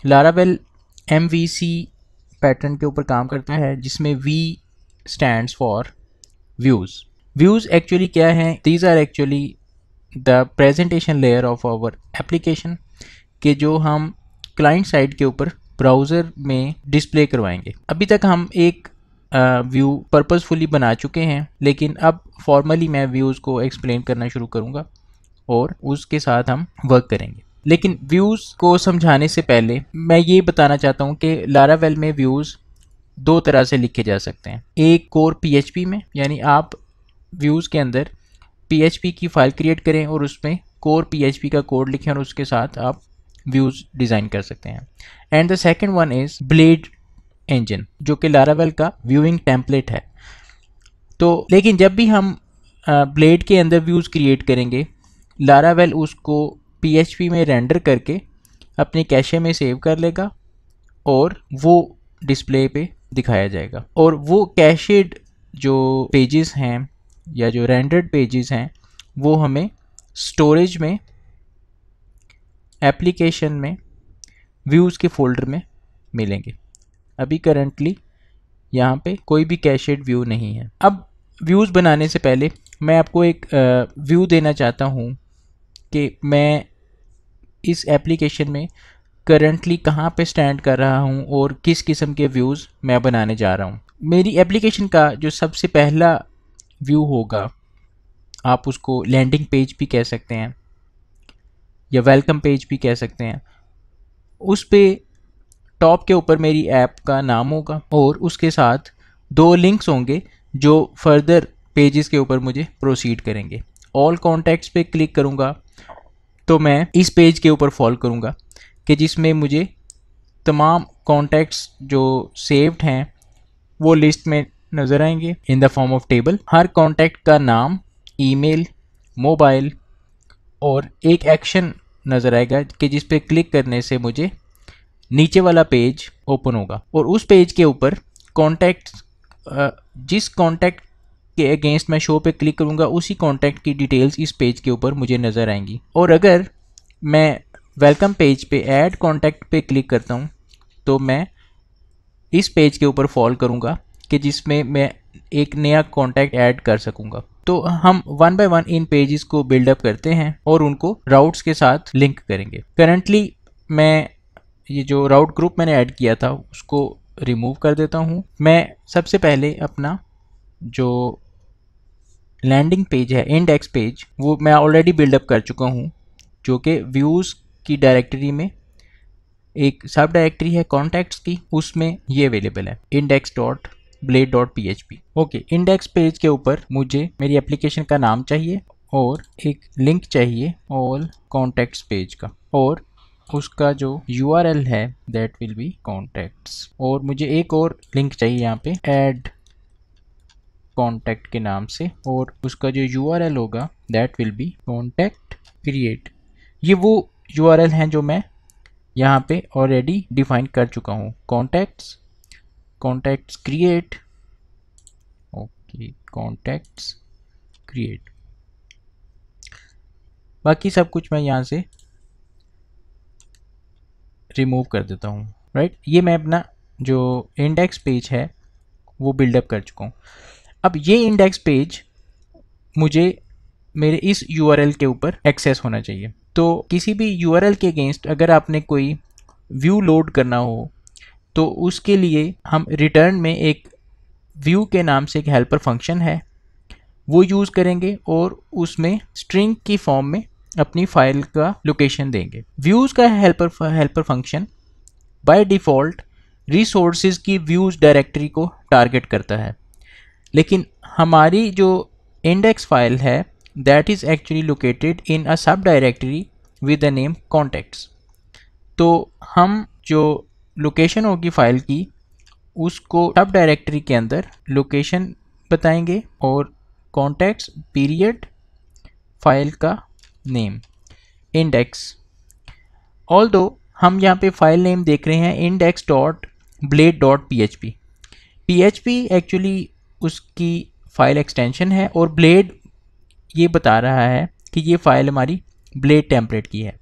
Laravel MVC pattern के ऊपर काम करता है, जिसमें V stands for views. Views actually क्या हैं? These are actually the presentation layer of our application के जो हम क्लाइंट साइड के ऊपर ब्राउज़र में डिस्प्ले करवाएंगे। अभी तक हम एक व्यू पर्पसफुली बना चुके हैं, लेकिन अब फॉर्मली मैं व्यूज़ को एक्सप्लेन करना शुरू करूँगा और उसके साथ हम वर्क करेंगे। लेकिन व्यूज़ को समझाने से पहले मैं ये बताना चाहता हूँ कि लारावेल में व्यूज़ दो तरह से लिखे जा सकते हैं। एक कोर PHP में, यानी आप व्यूज़ के अंदर PHP की फ़ाइल क्रिएट करें और उसमें कोर PHP का कोड लिखें और उसके साथ आप व्यूज़ डिज़ाइन कर सकते हैं। And the second one is blade engine, जो कि लारावेल का व्यूइंग टेम्पलेट है। तो लेकिन जब भी हम ब्लेड के अंदर व्यूज़ क्रिएट करेंगे, लारावेल उसको PHP में रेंडर करके अपने कैशे में सेव कर लेगा और वो डिस्प्ले पे दिखाया जाएगा। और वो कैशेड जो पेजेस हैं या जो रेंडर्ड पेजेस हैं, वो हमें स्टोरेज में, एप्लीकेशन में, व्यूज़ के फोल्डर में मिलेंगे। अभी करंटली यहाँ पे कोई भी कैशेड व्यू नहीं है। अब व्यूज़ बनाने से पहले मैं आपको एक व्यू देना चाहता हूँ कि मैं इस एप्लीकेशन में करंटली कहाँ पे स्टैंड कर रहा हूँ और किस किस्म के व्यूज़ मैं बनाने जा रहा हूँ। मेरी एप्लीकेशन का जो सबसे पहला व्यू होगा, आप उसको लैंडिंग पेज भी कह सकते हैं या वेलकम पेज भी कह सकते हैं। उस पे टॉप के ऊपर मेरी ऐप का नाम होगा और उसके साथ दो लिंक्स होंगे जो फर्दर पेजेस के ऊपर मुझे प्रोसीड करेंगे। ऑल कॉन्टैक्ट्स पे क्लिक करूँगा तो मैं इस पेज के ऊपर फॉलो करूँगा कि जिसमें मुझे तमाम कॉन्टैक्ट्स जो सेव्ड हैं वो लिस्ट में नज़र आएंगे in the form of table. Her contact का नाम, ईमेल, मोबाइल और एक एक्शन नज़र आएगा कि जिस पे क्लिक करने से मुझे नीचे वाला पेज ओपन होगा और उस पेज के ऊपर कॉन्टैक्ट, जिस कॉन्टैक्ट के अगेंस्ट मैं शो पे क्लिक करूँगा उसी कॉन्टैक्ट की डिटेल्स इस पेज के ऊपर मुझे नज़र आएंगी। और अगर मैं वेलकम पेज पे ऐड कॉन्टैक्ट पे क्लिक करता हूँ तो मैं इस पेज के ऊपर फॉलो करूँगा कि जिसमें मैं एक नया कॉन्टैक्ट ऐड कर सकूँगा। तो हम one by one in pages को बिल्डअप करते हैं और उनको राउट्स के साथ लिंक करेंगे। करंटली मैं ये जो राउट ग्रुप मैंने ऐड किया था उसको रिमूव कर देता हूँ। मैं सबसे पहले अपना जो लैंडिंग पेज है, इंडेक्स पेज, वो मैं ऑलरेडी बिल्डअप कर चुका हूँ, जो कि व्यूज़ की डायरेक्टरी में एक सब डायरेक्टरी है कॉन्टैक्ट्स की, उसमें ये अवेलेबल है index.blade.php। ओके, इंडेक्स पेज के ऊपर मुझे मेरी एप्लीकेशन का नाम चाहिए और एक लिंक चाहिए ऑल कॉन्टैक्ट्स पेज का, और उसका जो URL है दैट विल बी कॉन्टैक्ट्स। और मुझे एक और लिंक चाहिए यहाँ पे ऐड कॉन्टैक्ट के नाम से, और उसका जो URL होगा that will B contact create. ये वो URL हैं जो मैं यहाँ पे ऑलरेडी डिफाइन कर चुका हूँ। Contacts, contacts create, okay, contacts create. बाकी सब कुछ मैं यहाँ से रिमूव कर देता हूँ। राइट, ये मैं अपना जो इंडेक्स पेज है वो बिल्डअप कर चुका हूँ। अब ये इंडेक्स पेज मुझे मेरे इस URL के ऊपर एक्सेस होना चाहिए। तो किसी भी URL के अगेंस्ट अगर आपने कोई व्यू लोड करना हो तो उसके लिए हम रिटर्न में एक व्यू के नाम से एक हेल्पर फंक्शन है वो यूज़ करेंगे और उसमें स्ट्रिंग की फॉर्म में अपनी फाइल का लोकेशन देंगे। व्यूज़ का helper function by default resources की व्यूज़ डायरेक्टरी को टारगेट करता है, लेकिन हमारी जो इंडेक्स फाइल है that is actually located in अ सब directory with the name contacts. तो हम जो लोकेशन होगी फाइल की उसको सब डायरेक्टरी के अंदर लोकेशन बताएंगे और कॉन्टैक्ट्स पीरियड फाइल का नेम इंडेक्स। ऑल्दो हम यहाँ पे फाइल नेम देख रहे हैं index.blade.php। PHP एक्चुअली उसकी फाइल एक्सटेंशन है और ब्लेड ये बता रहा है कि ये फाइल हमारी ब्लेड टेम्पलेट की है।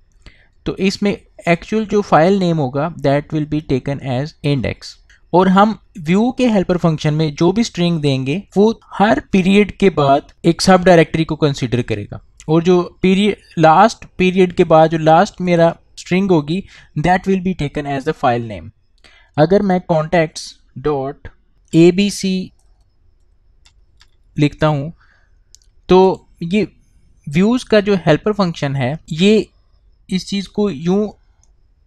तो इसमें एक्चुअल जो फाइल नेम होगा that will be taken as index. और हम व्यू के हेल्पर फंक्शन में जो भी स्ट्रिंग देंगे वो हर पीरियड के बाद एक सब डायरेक्टरी को कंसीडर करेगा, और जो लास्ट पीरियड के बाद जो लास्ट मेरा स्ट्रिंग होगी that will be taken as the file name. अगर मैं कॉन्टैक्ट्स डॉट abc लिखता हूँ तो ये व्यूज़ का जो हेल्पर फंक्शन है ये इस चीज़ को यूँ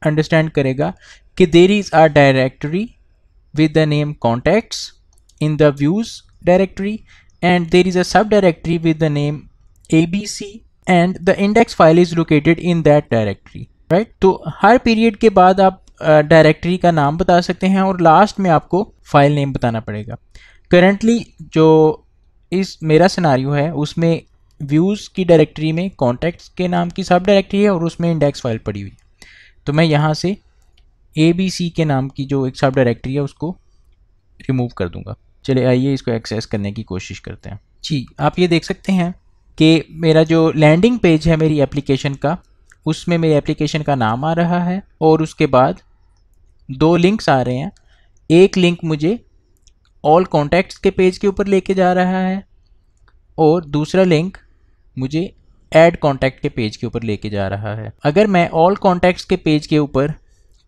अंडरस्टैंड करेगा कि there is a directory with the name contacts in the views directory and there is a subdirectory with the name abc and the index file is located in that directory, right? तो हर period के बाद आप directory का नाम बता सकते हैं और लास्ट में आपको फाइल नेम बताना पड़ेगा। करंटली जो इस मेरा सिनारियो है उसमें व्यूज़ की डायरेक्टरी में कॉन्टैक्ट्स के नाम की सब डायरेक्टरी है और उसमें इंडेक्स फाइल पड़ी हुई है, तो मैं यहाँ से ABC के नाम की जो एक सब डायरेक्टरी है उसको रिमूव कर दूंगा। चलिए आइए इसको एक्सेस करने की कोशिश करते हैं। जी, आप ये देख सकते हैं कि मेरा जो लैंडिंग पेज है मेरी एप्लीकेशन का, उसमें मेरी एप्लीकेशन का नाम आ रहा है और उसके बाद दो लिंक्स आ रहे हैं। एक लिंक मुझे ऑल कॉन्टैक्ट्स के पेज के ऊपर लेके जा रहा है और दूसरा लिंक मुझे ऐड कॉन्टैक्ट के पेज के ऊपर लेके जा रहा है। अगर मैं ऑल कॉन्टैक्ट्स के पेज के ऊपर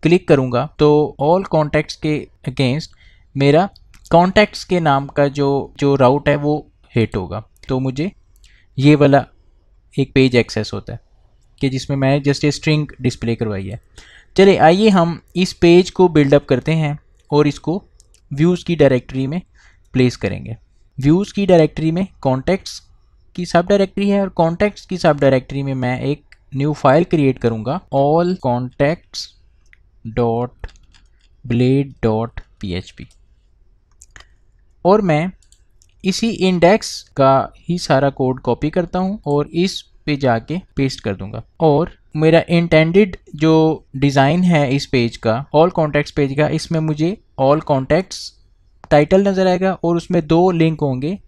क्लिक करूंगा तो ऑल कॉन्टैक्ट्स के अगेंस्ट मेरा कॉन्टैक्ट्स के नाम का जो राउट है वो हिट होगा, तो मुझे ये वाला एक पेज एक्सेस होता है कि जिसमें मैं जस्ट ये स्ट्रिंग डिस्प्ले करवाई है। चलिए आइए हम इस पेज को बिल्डअप करते हैं और इसको व्यूज़ की डायरेक्टरी में प्लेस करेंगे। व्यूज़ की डायरेक्टरी में कॉन्टैक्ट्स की सब डायरेक्टरी है और कॉन्टैक्ट्स की सब डायरेक्टरी में मैं एक न्यू फाइल क्रिएट करूँगा, ऑल कॉन्टैक्ट्स .blade.php, और मैं इसी इंडेक्स का ही सारा कोड कॉपी करता हूँ और इस पे जाके पेस्ट कर दूंगा। और मेरा इंटेंडेड जो डिज़ाइन है इस पेज का, ऑल कॉन्टैक्ट्स पेज का, इसमें मुझे ऑल कॉन्टैक्ट्स टाइटल नज़र आएगा और उसमें दो लिंक होंगे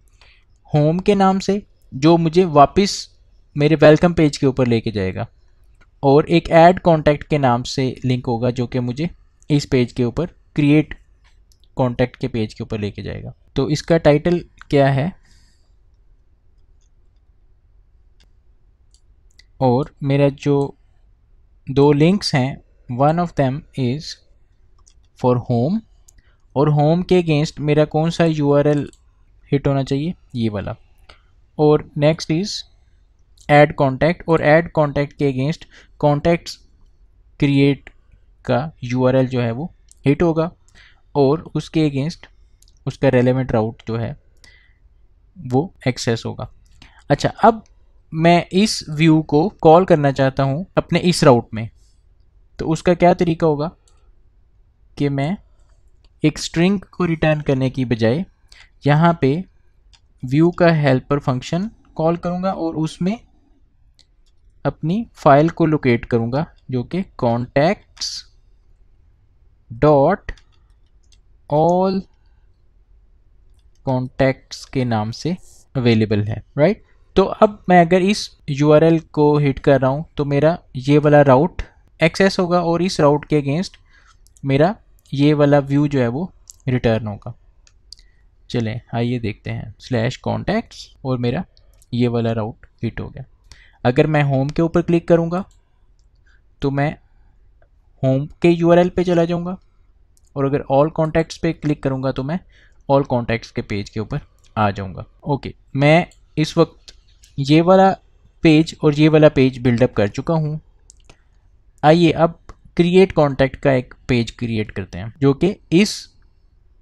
होम के नाम से जो मुझे वापस मेरे वेलकम पेज के ऊपर लेके जाएगा, और एक ऐड कॉन्टैक्ट के नाम से लिंक होगा जो कि मुझे इस पेज के ऊपर क्रिएट कॉन्टैक्ट के पेज के ऊपर लेके जाएगा। तो इसका टाइटल क्या है, और मेरा जो दो लिंक्स हैं one of them is for home, और होम के अगेंस्ट मेरा कौन सा URL हिट होना चाहिए, ये वाला, और नेक्स्ट इज़ ऐड कॉन्टैक्ट, और ऐड कॉन्टैक्ट के अगेंस्ट कॉन्टैक्ट्स क्रिएट का URL जो है वो हिट होगा और उसके अगेंस्ट उसका रेलेवेंट राउट जो है वो एक्सेस होगा। अच्छा, अब मैं इस व्यू को कॉल करना चाहता हूँ अपने इस राउट में, तो उसका क्या तरीका होगा कि मैं एक स्ट्रिंग को रिटर्न करने की बजाय यहाँ पे व्यू का हेल्पर फंक्शन कॉल करूँगा और उसमें अपनी फाइल को लोकेट करूँगा जो कि कॉन्टैक्ट्स डॉट ऑल कॉन्टैक्ट्स के नाम से अवेलेबल है, राइट। तो अब मैं अगर इस URL को हिट कर रहा हूँ तो मेरा ये वाला राउट एक्सेस होगा और इस राउट के अगेंस्ट मेरा ये वाला व्यू जो है वो रिटर्न होगा। चलें आइए देखते हैं, /contacts और मेरा ये वाला राउट हिट हो गया। अगर मैं होम के ऊपर क्लिक करूँगा तो मैं होम के URL पे चला जाऊँगा, और अगर ऑल कॉन्टैक्ट्स पे क्लिक करूँगा तो मैं ऑल कॉन्टैक्ट्स के पेज के ऊपर आ जाऊँगा। ओके, मैं इस वक्त ये वाला पेज और ये वाला पेज बिल्डअप कर चुका हूँ। आइए अब क्रिएट कॉन्टैक्ट का एक पेज क्रिएट करते हैं जो कि इस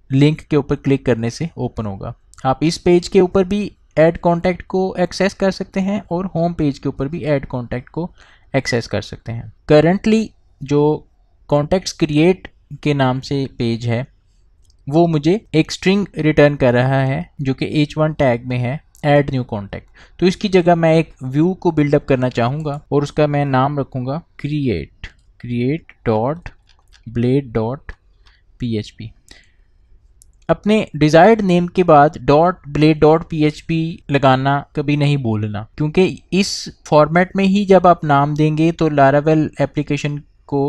लिंक के ऊपर क्लिक करने से ओपन होगा। आप इस पेज के ऊपर भी ऐड कॉन्टैक्ट को एक्सेस कर सकते हैं और होम पेज के ऊपर भी ऐड कॉन्टैक्ट को एक्सेस कर सकते हैं। करंटली जो कॉन्टैक्ट्स क्रिएट के नाम से पेज है वो मुझे एक स्ट्रिंग रिटर्न कर रहा है जो कि h1 टैग में है ऐड न्यू कॉन्टैक्ट। तो इसकी जगह मैं एक व्यू को बिल्डअप करना चाहूँगा और उसका मैं नाम रखूँगा create.blade.php। अपने डिज़ायर्ड नेम के बाद .blade.php लगाना कभी नहीं भूलना, क्योंकि इस फॉर्मेट में ही जब आप नाम देंगे तो लारावेल एप्लीकेशन को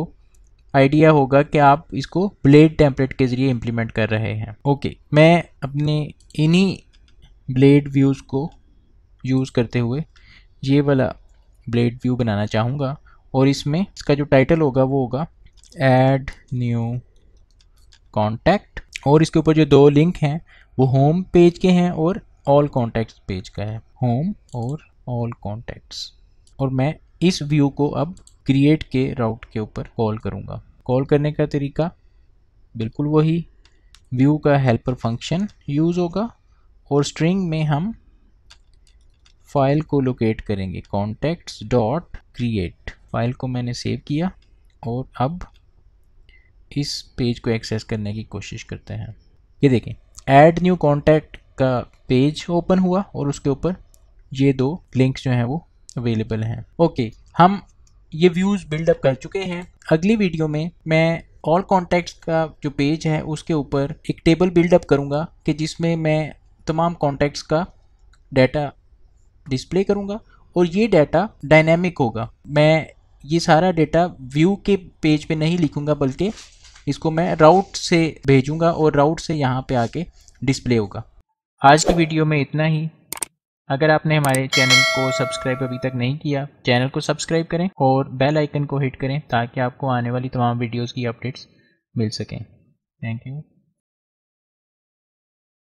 आइडिया होगा कि आप इसको ब्लेड टेम्पलेट के ज़रिए इम्प्लीमेंट कर रहे हैं। ओके, मैं अपने इन्हीं ब्लेड व्यूज़ को यूज़ करते हुए ये वाला ब्लेड व्यू बनाना चाहूँगा और इसमें इसका जो टाइटल होगा वो होगा ऐड न्यू कॉन्टैक्ट, और इसके ऊपर जो दो लिंक हैं वो होम पेज के हैं और ऑल कॉन्टैक्ट्स पेज का है, होम और ऑल कॉन्टैक्ट्स। और मैं इस व्यू को अब क्रिएट के राउट के ऊपर कॉल करूँगा। कॉल करने का तरीका बिल्कुल वही, व्यू का हेल्पर फंक्शन यूज़ होगा और स्ट्रिंग में हम फाइल को लोकेट करेंगे कॉन्टैक्ट्स डॉट क्रिएट। फाइल को मैंने सेव किया और अब इस पेज को एक्सेस करने की कोशिश करते हैं। ये देखें, ऐड न्यू कॉन्टैक्ट का पेज ओपन हुआ और उसके ऊपर ये दो लिंक्स जो हैं वो अवेलेबल हैं। ओके, हम ये व्यूज़ बिल्डअप कर चुके हैं। अगली वीडियो में मैं ऑल कॉन्टैक्ट्स का जो पेज है उसके ऊपर एक टेबल बिल्डअप करूँगा कि जिसमें मैं तमाम कॉन्टैक्ट्स का डाटा डिस्प्ले करूँगा और ये डाटा डायनेमिक होगा। मैं ये सारा डाटा व्यू के पेज पे नहीं लिखूँगा बल्कि इसको मैं राउट से भेजूँगा और राउट से यहाँ पे आके डिस्प्ले होगा। आज की वीडियो में इतना ही। अगर आपने हमारे चैनल को सब्सक्राइब अभी तक नहीं किया, चैनल को सब्सक्राइब करें और बेल आइकन को हिट करें ताकि आपको आने वाली तमाम वीडियोस की अपडेट्स मिल सकें। Thank you.